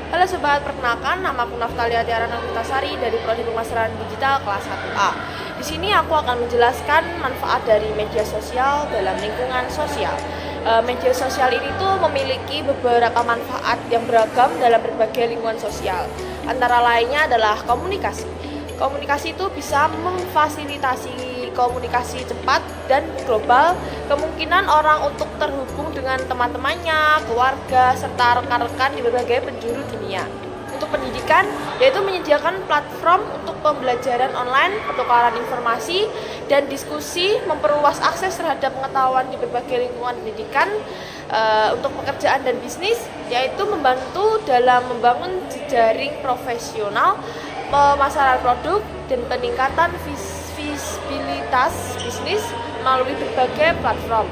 Halo sobat, perkenalkan nama aku Naftalia Tiara Nafitasari dari Prodi Pemasaran Digital kelas 1A. Di sini aku akan menjelaskan manfaat dari media sosial dalam lingkungan sosial. Media sosial ini tuh memiliki beberapa manfaat yang beragam dalam berbagai lingkungan sosial. Antara lainnya adalah komunikasi. Komunikasi itu bisa memfasilitasi komunikasi cepat dan global, kemungkinan orang untuk terhubung dengan teman-temannya, keluarga, serta rekan-rekan di berbagai penjuru dunia. Untuk pendidikan, yaitu menyediakan platform untuk pembelajaran online, pertukaran informasi, dan diskusi, memperluas akses terhadap pengetahuan di berbagai lingkungan pendidikan. Untuk pekerjaan dan bisnis, yaitu membantu dalam membangun jejaring profesional, pemasaran produk, dan peningkatan visibilitas bisnis melalui berbagai platform.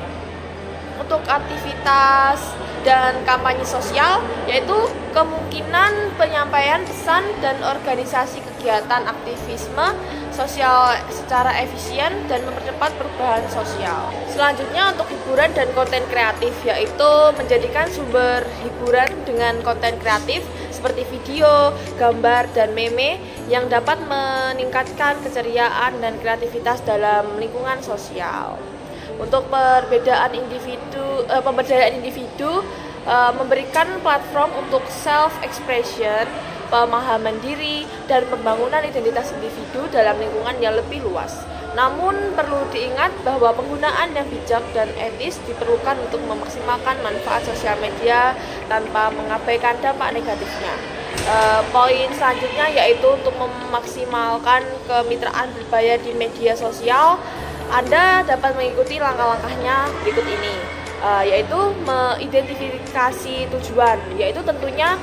Untuk aktivitas dan kampanye sosial, yaitu kemungkinan penyampaian pesan dan organisasi kegiatan aktivisme sosial secara efisien dan mempercepat perubahan sosial. Selanjutnya untuk hiburan dan konten kreatif, yaitu menjadikan sumber hiburan dengan konten kreatif seperti video, gambar, dan meme yang dapat meningkatkan keceriaan dan kreativitas dalam lingkungan sosial. Untuk pemberdayaan individu, memberikan platform untuk self-expression, pemahaman diri, dan pembangunan identitas individu dalam lingkungan yang lebih luas. Namun perlu diingat bahwa penggunaan yang bijak dan etis diperlukan untuk memaksimalkan manfaat sosial media tanpa mengabaikan dampak negatifnya. Poin selanjutnya yaitu untuk memaksimalkan kemitraan berbayar di media sosial. Anda dapat mengikuti langkah-langkahnya berikut ini, yaitu mengidentifikasi tujuan, yaitu tentunya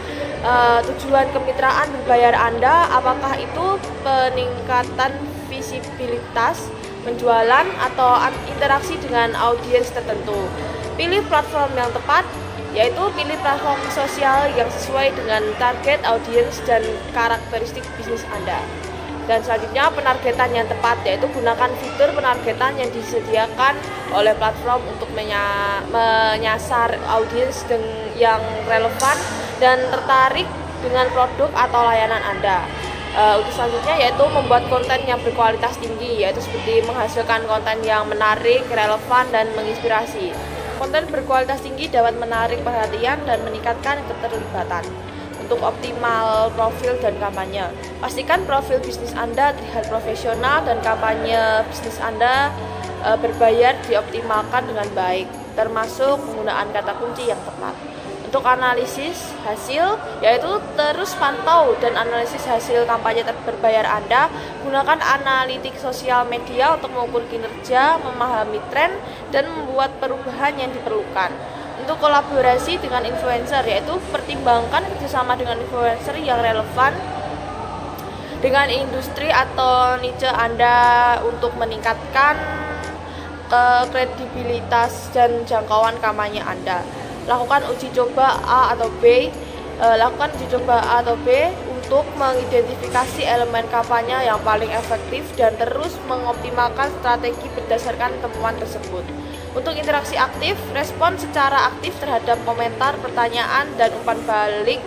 tujuan kemitraan berbayar Anda, apakah itu peningkatan visibilitas, penjualan, atau interaksi dengan audiens tertentu. Pilih platform yang tepat, yaitu pilih platform sosial yang sesuai dengan target audiens dan karakteristik bisnis Anda. Dan selanjutnya penargetan yang tepat, yaitu gunakan fitur penargetan yang disediakan oleh platform untuk menyasar audiens yang relevan dan tertarik dengan produk atau layanan Anda. Untuk selanjutnya yaitu membuat konten yang berkualitas tinggi, yaitu seperti menghasilkan konten yang menarik, relevan, dan menginspirasi. Konten berkualitas tinggi dapat menarik perhatian dan meningkatkan keterlibatan. Untuk optimal profil dan kampanye, pastikan profil bisnis Anda terlihat profesional dan kampanye bisnis Anda berbayar dioptimalkan dengan baik, termasuk penggunaan kata kunci yang tepat. Untuk analisis hasil, yaitu terus pantau dan analisis hasil kampanye berbayar Anda. Gunakan analitik sosial media untuk mengukur kinerja, memahami tren, dan membuat perubahan yang diperlukan. Untuk kolaborasi dengan influencer, yaitu pertimbangkan kerjasama dengan influencer yang relevan dengan industri atau niche Anda untuk meningkatkan kredibilitas dan jangkauan kampanye Anda. Lakukan uji coba A atau B untuk mengidentifikasi elemen kampanye yang paling efektif dan terus mengoptimalkan strategi berdasarkan temuan tersebut. Untuk interaksi aktif, respon secara aktif terhadap komentar, pertanyaan, dan umpan balik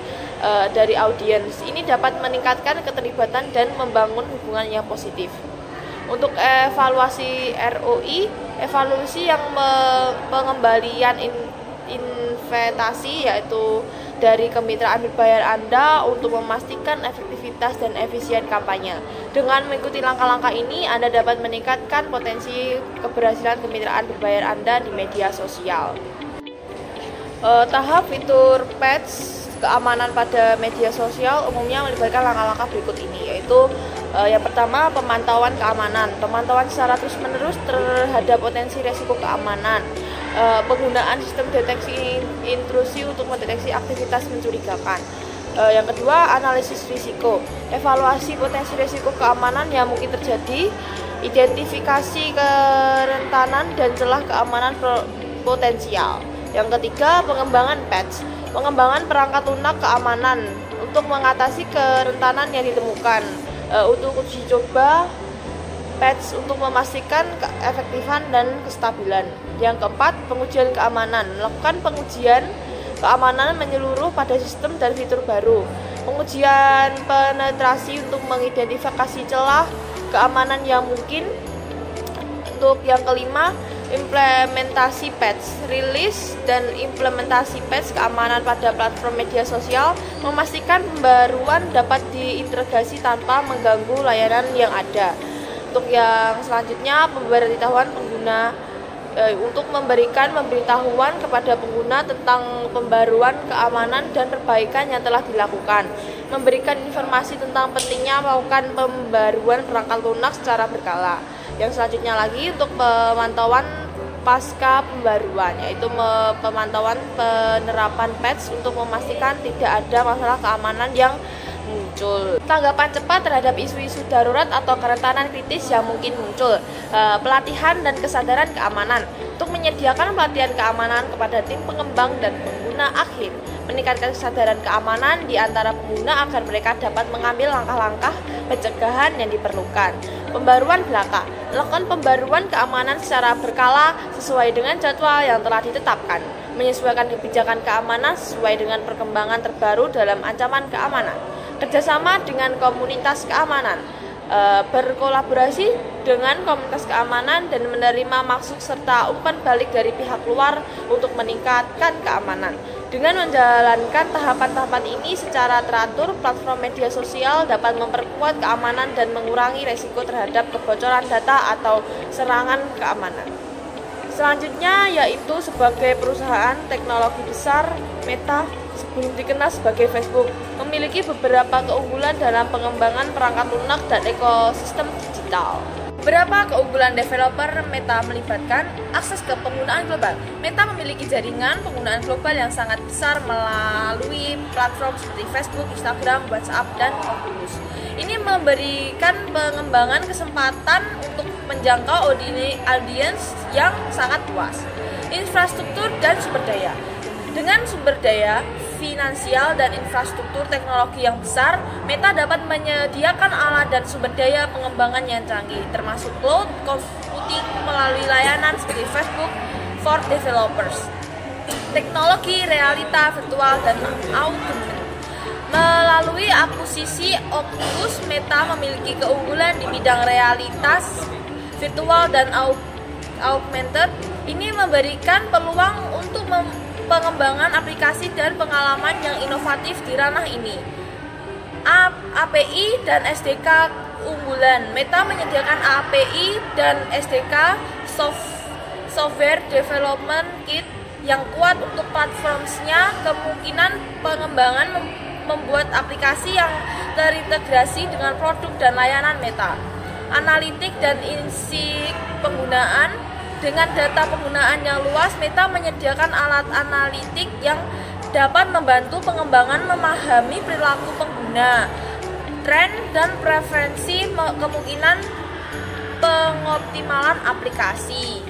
dari audiens. Ini dapat meningkatkan keterlibatan dan membangun hubungan yang positif. Untuk evaluasi ROI, evaluasi yang pengembalian investasi, yaitu dari kemitraan berbayar Anda untuk memastikan efektivitas dan efisien kampanye. Dengan mengikuti langkah-langkah ini, Anda dapat meningkatkan potensi keberhasilan kemitraan berbayar Anda di media sosial. Tahap fitur patch keamanan pada media sosial umumnya melibatkan langkah-langkah berikut ini, yaitu yang pertama, pemantauan keamanan. Pemantauan secara terus-menerus terhadap potensi resiko keamanan. Penggunaan sistem deteksi intrusi untuk mendeteksi aktivitas mencurigakan. Yang kedua, analisis risiko. Evaluasi potensi risiko keamanan yang mungkin terjadi, identifikasi kerentanan dan celah keamanan potensial. Yang ketiga, pengembangan patch. Pengembangan perangkat lunak keamanan untuk mengatasi kerentanan yang ditemukan. Untuk uji coba patch untuk memastikan keefektifan dan kestabilan. Yang keempat, pengujian keamanan. Melakukan pengujian keamanan menyeluruh pada sistem dan fitur baru, pengujian penetrasi untuk mengidentifikasi celah keamanan yang mungkin. Untuk yang kelima, implementasi patch, rilis dan implementasi patch keamanan pada platform media sosial, memastikan pembaruan dapat diintegrasi tanpa mengganggu layanan yang ada. Untuk yang selanjutnya, pemberitahuan pengguna, untuk memberikan pemberitahuan kepada pengguna tentang pembaruan keamanan dan perbaikan yang telah dilakukan, memberikan informasi tentang pentingnya melakukan pembaruan perangkat lunak secara berkala. Yang selanjutnya lagi untuk pemantauan pasca pembaruan, yaitu pemantauan penerapan patch untuk memastikan tidak ada masalah keamanan yang muncul. Tanggapan cepat terhadap isu-isu darurat atau kerentanan kritis yang mungkin muncul. Pelatihan dan kesadaran keamanan. Untuk menyediakan pelatihan keamanan kepada tim pengembang dan pengguna akhir, meningkatkan kesadaran keamanan di antara pengguna agar mereka dapat mengambil langkah-langkah pencegahan yang diperlukan. Pembaruan belaka. Melakukan pembaruan keamanan secara berkala sesuai dengan jadwal yang telah ditetapkan. Menyesuaikan kebijakan keamanan sesuai dengan perkembangan terbaru dalam ancaman keamanan. Kerjasama dengan komunitas keamanan, berkolaborasi dengan komunitas keamanan dan menerima maksud serta umpan balik dari pihak luar untuk meningkatkan keamanan. Dengan menjalankan tahapan-tahapan ini secara teratur, platform media sosial dapat memperkuat keamanan dan mengurangi resiko terhadap kebocoran data atau serangan keamanan. Selanjutnya yaitu sebagai perusahaan teknologi besar, Meta sebelum dikenal sebagai Facebook memiliki beberapa keunggulan dalam pengembangan perangkat lunak dan ekosistem digital. Beberapa keunggulan developer Meta melibatkan akses ke penggunaan global. Meta memiliki jaringan penggunaan global yang sangat besar melalui platform seperti Facebook, Instagram, WhatsApp, dan Oculus. Ini memberikan pengembangan kesempatan untuk menjangkau audiens yang sangat luas. Infrastruktur dan sumber daya. Dengan sumber daya, finansial, dan infrastruktur teknologi yang besar, Meta dapat menyediakan alat dan sumber daya pengembangan yang canggih, termasuk cloud computing melalui layanan seperti Facebook for Developers, teknologi realita virtual, dan augmented. Melalui akuisisi Oculus, Meta memiliki keunggulan di bidang realitas virtual dan augmented. Ini memberikan peluang untuk pengembangan aplikasi dan pengalaman yang inovatif di ranah ini. API dan SDK unggulan. Meta menyediakan API dan SDK Software Development Kit yang kuat untuk platformnya. Kemungkinan pengembangan membuat aplikasi yang terintegrasi dengan produk dan layanan Meta. Analitik dan insight penggunaan. Dengan data penggunaan yang luas, Meta menyediakan alat analitik yang dapat membantu pengembangan memahami perilaku pengguna, tren, dan preferensi, kemungkinan pengoptimalan aplikasi.